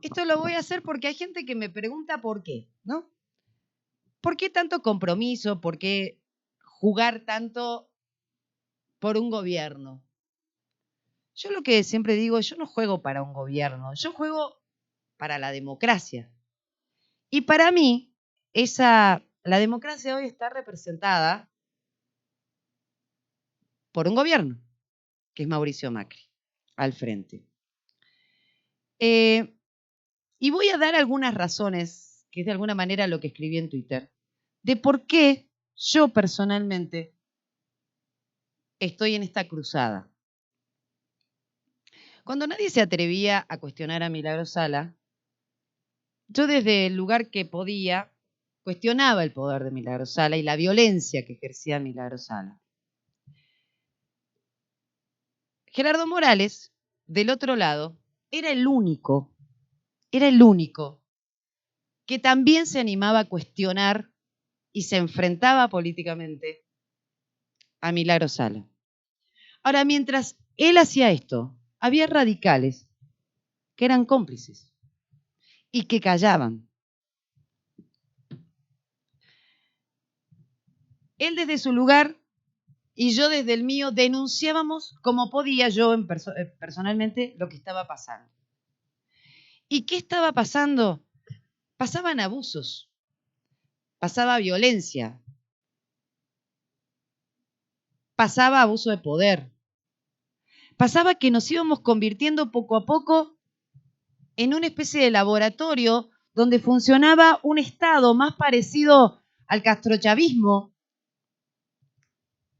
esto lo voy a hacer porque hay gente que me pregunta por qué, ¿no? ¿Por qué tanto compromiso? ¿Por qué jugar tanto por un gobierno? Yo lo que siempre digo, yo no juego para un gobierno, yo juego para la democracia. Y para mí, la democracia hoy está representada por un gobierno, que es Mauricio Macri, al frente. Y voy a dar algunas razones, que es de alguna manera lo que escribí en Twitter, de por qué yo personalmente estoy en esta cruzada. Cuando nadie se atrevía a cuestionar a Milagro Sala, yo desde el lugar que podía cuestionaba el poder de Milagro Sala y la violencia que ejercía Milagro Sala. Gerardo Morales, del otro lado, era el único que también se animaba a cuestionar y se enfrentaba políticamente a Milagro Sala. Ahora, mientras él hacía esto, había radicales que eran cómplices y que callaban. Él desde su lugar y yo desde el mío denunciábamos como podía yo personalmente lo que estaba pasando. ¿Y qué estaba pasando? Pasaban abusos, pasaba violencia, pasaba abuso de poder, pasaba que nos íbamos convirtiendo poco a poco en una especie de laboratorio donde funcionaba un Estado más parecido al castrochavismo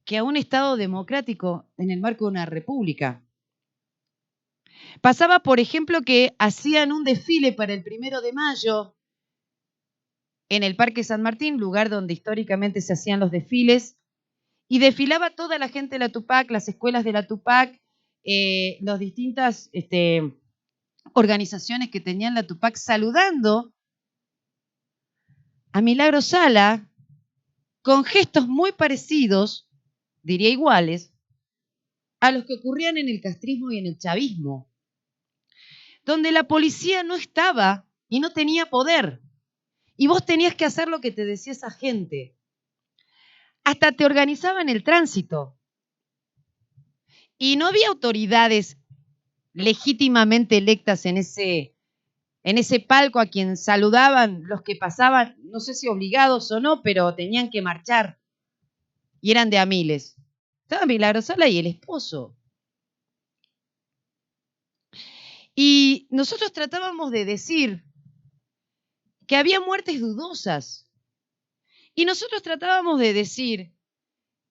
que a un Estado democrático en el marco de una república. Pasaba, por ejemplo, que hacían un desfile para el 1 de mayo en el Parque San Martín, lugar donde históricamente se hacían los desfiles, y desfilaba toda la gente de la Tupac, las escuelas de la Tupac, las distintas organizaciones que tenían la Tupac, saludando a Milagro Sala con gestos muy parecidos, diría iguales, a los que ocurrían en el castrismo y en el chavismo, donde la policía no estaba y no tenía poder, y vos tenías que hacer lo que te decía esa gente. Hasta te organizaban el tránsito. Y no había autoridades legítimamente electas en ese palco a quien saludaban los que pasaban, no sé si obligados o no, pero tenían que marchar. Y eran de a miles. Estaba Milagro Sala y el esposo. Y nosotros tratábamos de decir que había muertes dudosas. Y nosotros tratábamos de decir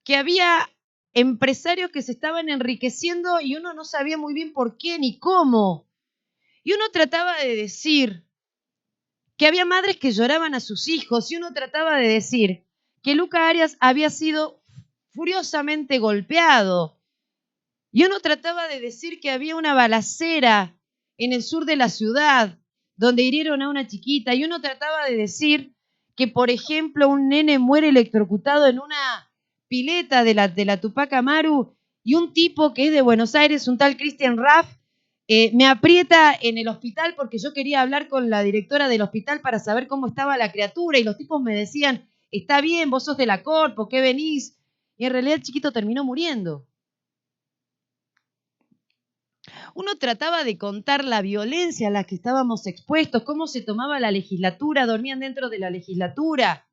que había empresarios que se estaban enriqueciendo y uno no sabía muy bien por qué ni cómo. Y uno trataba de decir que había madres que lloraban a sus hijos y uno trataba de decir que Luca Arias había sido furiosamente golpeado. Y uno trataba de decir que había una balacera en el sur de la ciudad donde hirieron a una chiquita. Y uno trataba de decir que, por ejemplo, un nene muere electrocutado en una pileta de la Tupac Amaru y un tipo que es de Buenos Aires, un tal Christian Raff, me aprieta en el hospital porque yo quería hablar con la directora del hospital para saber cómo estaba la criatura y los tipos me decían, está bien, vos sos de la Corpo, ¿qué venís? Y en realidad el chiquito terminó muriendo. Uno trataba de contar la violencia a la que estábamos expuestos, cómo se tomaba la legislatura, dormían dentro de la legislatura,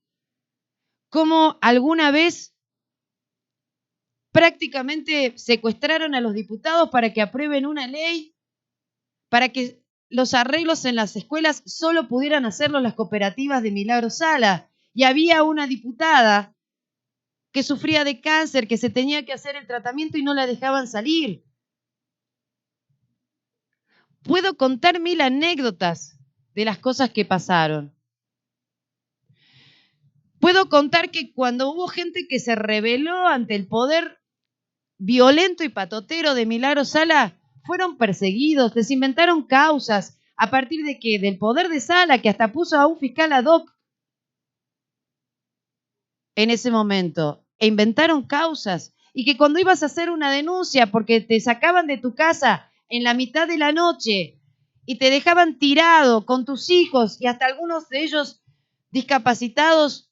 cómo alguna vez prácticamente secuestraron a los diputados para que aprueben una ley, para que los arreglos en las escuelas solo pudieran hacerlo las cooperativas de Milagro Sala. Y había una diputada que sufría de cáncer, que se tenía que hacer el tratamiento y no la dejaban salir. Puedo contar 1000 anécdotas de las cosas que pasaron. Puedo contar que cuando hubo gente que se rebeló ante el poder violento y patotero de Milagro Sala, fueron perseguidos, les inventaron causas, a partir de que del poder de Sala, que hasta puso a un fiscal ad hoc en ese momento, e inventaron causas, y que cuando ibas a hacer una denuncia porque te sacaban de tu casa en la mitad de la noche y te dejaban tirado con tus hijos y hasta algunos de ellos discapacitados,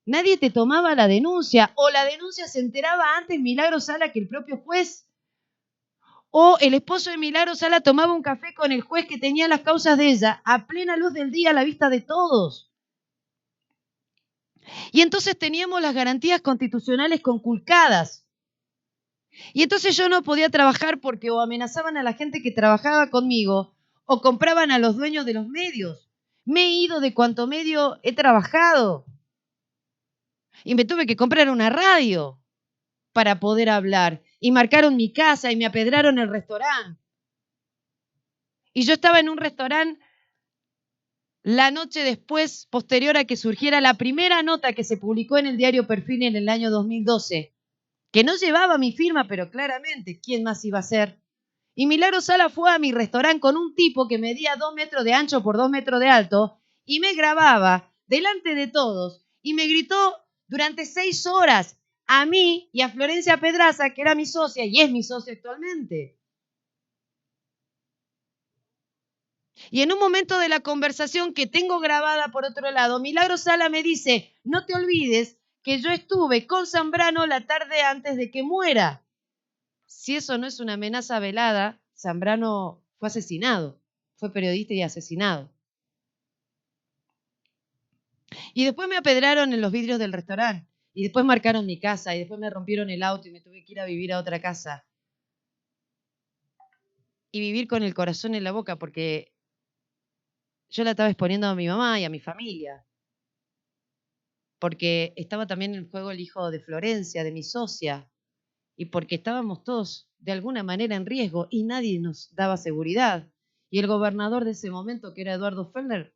nadie te tomaba la denuncia, o la denuncia se enteraba antes Milagro Sala que el propio juez, o el esposo de Milagro Sala tomaba un café con el juez que tenía las causas de ella a plena luz del día a la vista de todos. Y entonces teníamos las garantías constitucionales conculcadas. Y entonces yo no podía trabajar porque o amenazaban a la gente que trabajaba conmigo o compraban a los dueños de los medios. Me he ido de cuanto medio he trabajado. Y me tuve que comprar una radio para poder hablar. Y marcaron mi casa y me apedraron el restaurante. Y yo estaba en un restaurante la noche después, posterior a que surgiera la primera nota que se publicó en el diario Perfil en el año 2012, que no llevaba mi firma, pero claramente, ¿quién más iba a ser? Y Milagro Sala fue a mi restaurante con un tipo que medía 2 metros de ancho por 2 metros de alto y me grababa delante de todos y me gritó durante 6 horas a mí y a Florencia Pedraza, que era mi socia y es mi socia actualmente. Y en un momento de la conversación que tengo grabada por otro lado, Milagro Sala me dice, no te olvides que yo estuve con Zambrano la tarde antes de que muera. Si eso no es una amenaza velada, Zambrano fue asesinado, fue periodista y asesinado. Y después me apedraron en los vidrios del restaurante, y después marcaron mi casa, y después me rompieron el auto y me tuve que ir a vivir a otra casa. Y vivir con el corazón en la boca, porque yo la estaba exponiendo a mi mamá y a mi familia. Porque estaba también en juego el hijo de Florencia, de mi socia, y porque estábamos todos de alguna manera en riesgo y nadie nos daba seguridad. Y el gobernador de ese momento, que era Eduardo Fellner,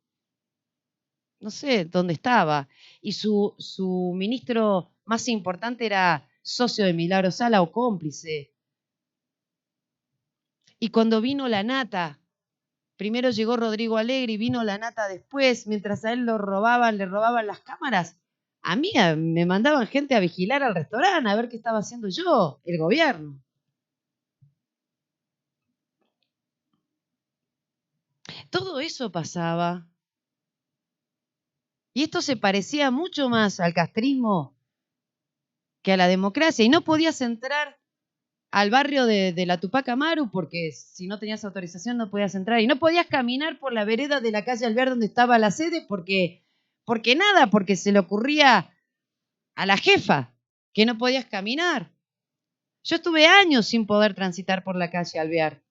no sé dónde estaba, y su ministro más importante era socio de Milagro Sala o cómplice. Y cuando vino la nata, primero llegó Rodrigo Alegre y vino la nata después, mientras a él le robaban las cámaras. A mí me mandaban gente a vigilar al restaurante, a ver qué estaba haciendo yo, el gobierno. Todo eso pasaba. Y esto se parecía mucho más al castrismo que a la democracia. Y no podías entrar al barrio de la Tupac Amaru porque si no tenías autorización no podías entrar. Y no podías caminar por la vereda de la calle Alvear donde estaba la sede porque se le ocurría a la jefa que no podías caminar. Yo estuve años sin poder transitar por la calle Alvear.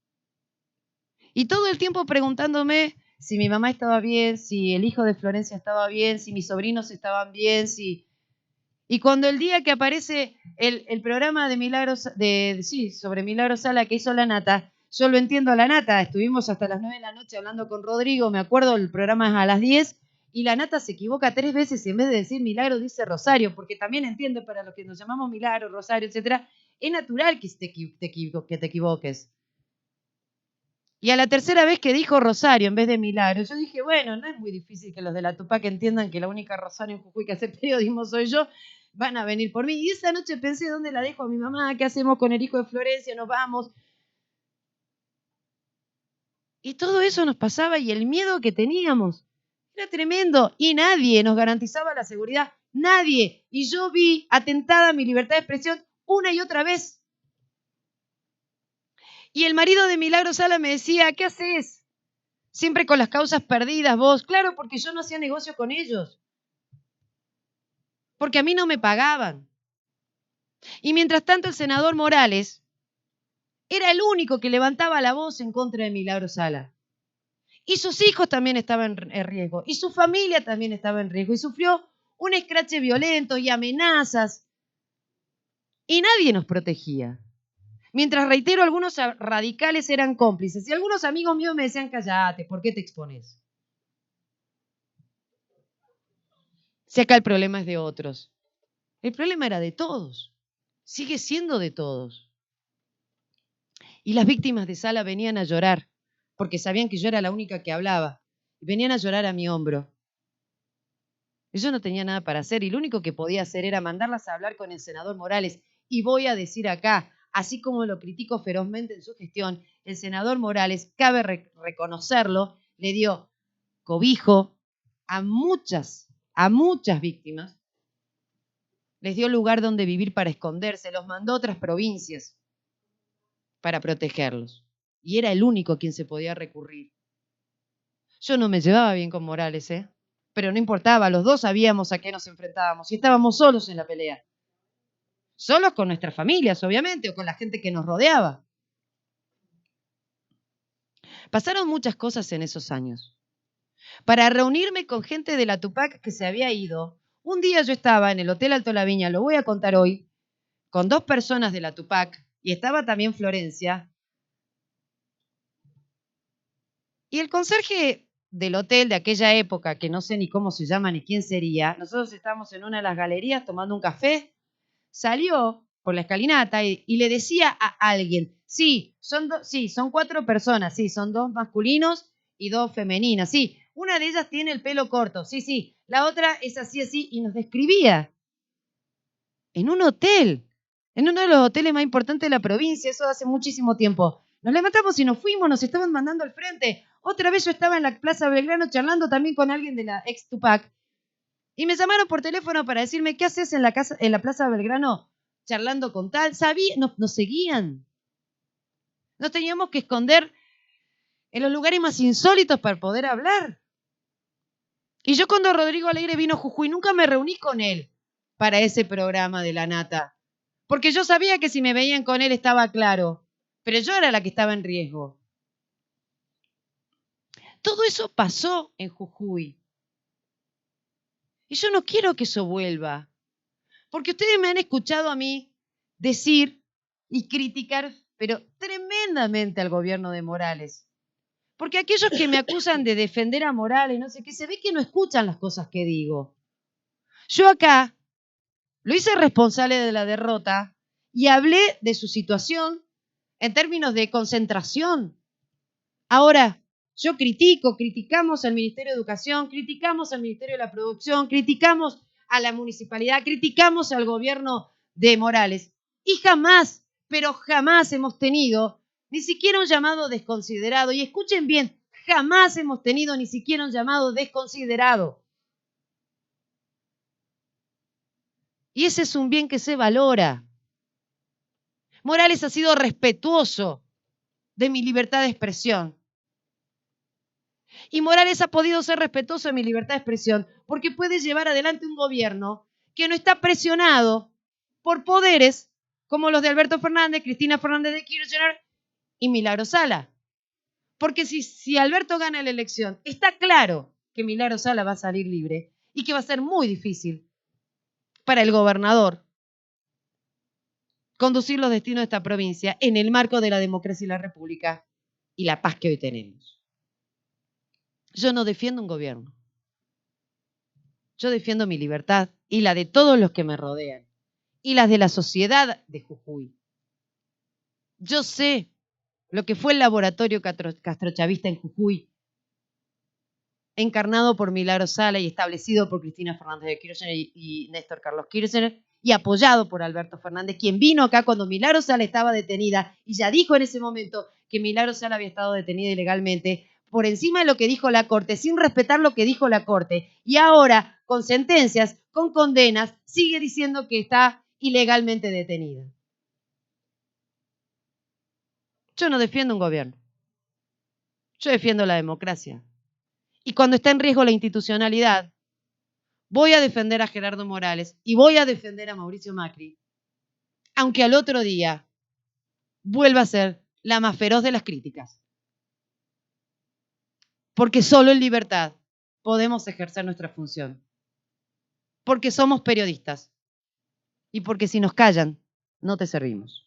Y todo el tiempo preguntándome si mi mamá estaba bien, si el hijo de Florencia estaba bien, si mis sobrinos estaban bien, si... Y cuando el día que aparece el programa de Milagros, sobre Milagro Sala que hizo la Nata, yo lo entiendo a la Nata, estuvimos hasta las 9 de la noche hablando con Rodrigo, me acuerdo, el programa es a las 10, y la Nata se equivoca 3 veces y en vez de decir Milagro dice Rosario, porque también entiendo para los que nos llamamos Milagro, Rosario, etcétera, es natural que te equivoques. Y a la tercera vez que dijo Rosario en vez de Milagro, yo dije, bueno, no es muy difícil que los de la Tupac entiendan que la única Rosario en Jujuy que hace periodismo soy yo, van a venir por mí. Y esa noche pensé, ¿dónde la dejo a mi mamá? ¿Qué hacemos con el hijo de Florencia? Nos vamos. Y todo eso nos pasaba y el miedo que teníamos era tremendo. Y nadie nos garantizaba la seguridad. Nadie. Y yo vi atentada mi libertad de expresión una y otra vez. Y el marido de Milagro Sala me decía, ¿qué haces? Siempre con las causas perdidas vos. Claro, porque yo no hacía negocio con ellos. Porque a mí no me pagaban. Y mientras tanto el senador Morales era el único que levantaba la voz en contra de Milagro Sala. Y sus hijos también estaban en riesgo. Y su familia también estaba en riesgo. Y sufrió un escrache violento y amenazas. Y nadie nos protegía. Mientras, reitero, algunos radicales eran cómplices. Y algunos amigos míos me decían, cállate, ¿por qué te expones? Si acá el problema es de otros. El problema era de todos. Sigue siendo de todos. Y las víctimas de Sala venían a llorar, porque sabían que yo era la única que hablaba. Y venían a llorar a mi hombro. Y yo no tenía nada para hacer, y lo único que podía hacer era mandarlas a hablar con el senador Morales. Y voy a decir acá, así como lo critico ferozmente en su gestión, el senador Morales, cabe reconocerlo, le dio cobijo a muchas víctimas, les dio lugar donde vivir para esconderse, los mandó a otras provincias para protegerlos. Y era el único a quien se podía recurrir. Yo no me llevaba bien con Morales, pero no importaba, los dos sabíamos a qué nos enfrentábamos y estábamos solos en la pelea. Solos con nuestras familias, obviamente, o con la gente que nos rodeaba. Pasaron muchas cosas en esos años. Para reunirme con gente de la Tupac que se había ido, un día yo estaba en el Hotel Alto La Viña, lo voy a contar hoy, con 2 personas de la Tupac, y estaba también Florencia. Y el conserje del hotel de aquella época, que no sé ni cómo se llama ni quién sería, nosotros estábamos en una de las galerías tomando un café, salió por la escalinata y le decía a alguien, sí, son 4 personas, sí, son 2 masculinos y 2 femeninas, sí, una de ellas tiene el pelo corto, sí, la otra es así, y nos describía en un hotel, en uno de los hoteles más importantes de la provincia, eso hace muchísimo tiempo. Nos levantamos y nos fuimos, nos estaban mandando al frente. Otra vez yo estaba en la Plaza Belgrano charlando también con alguien de la ex Tupac y me llamaron por teléfono para decirme, ¿qué haces en la Plaza Belgrano charlando con tal? Nos seguían. Nos teníamos que esconder en los lugares más insólitos para poder hablar. Y yo cuando Rodrigo Alegre vino a Jujuy, nunca me reuní con él para ese programa de La Nata. Porque yo sabía que si me veían con él estaba claro, pero yo era la que estaba en riesgo. Todo eso pasó en Jujuy. Y yo no quiero que eso vuelva. Porque ustedes me han escuchado a mí decir y criticar, pero tremendamente al gobierno de Morales. Porque aquellos que me acusan de defender a Morales, no sé qué, se ve que no escuchan las cosas que digo. Yo acá lo hice responsable de la derrota y hablé de su situación en términos de concentración. Ahora, yo criticamos al Ministerio de Educación, criticamos al Ministerio de la Producción, criticamos a la municipalidad, criticamos al gobierno de Morales. Y jamás, pero jamás hemos tenido ni siquiera un llamado desconsiderado. Y escuchen bien, jamás hemos tenido ni siquiera un llamado desconsiderado. Y ese es un bien que se valora. Morales ha sido respetuoso de mi libertad de expresión. Y Morales ha podido ser respetuoso de mi libertad de expresión porque puede llevar adelante un gobierno que no está presionado por poderes como los de Alberto Fernández, Cristina Fernández de Kirchner y Milagro Sala. Porque si Alberto gana la elección, está claro que Milagro Sala va a salir libre y que va a ser muy difícil para el gobernador conducir los destinos de esta provincia en el marco de la democracia y la república y la paz que hoy tenemos. Yo no defiendo un gobierno. Yo defiendo mi libertad y la de todos los que me rodean y las de la sociedad de Jujuy. Yo sé lo que fue el laboratorio castrochavista en Jujuy, encarnado por Milagro Sala y establecido por Cristina Fernández de Kirchner y Néstor Carlos Kirchner y apoyado por Alberto Fernández, quien vino acá cuando Milagro Sala estaba detenida y ya dijo en ese momento que Milagro Sala había estado detenida ilegalmente, por encima de lo que dijo la Corte, sin respetar lo que dijo la Corte, y ahora, con sentencias, con condenas, sigue diciendo que está ilegalmente detenida. Yo no defiendo un gobierno. Yo defiendo la democracia. Y cuando está en riesgo la institucionalidad, voy a defender a Gerardo Morales y voy a defender a Mauricio Macri, aunque al otro día vuelva a ser la más feroz de las críticas. Porque solo en libertad podemos ejercer nuestra función. Porque somos periodistas. Y porque si nos callan, no te servimos.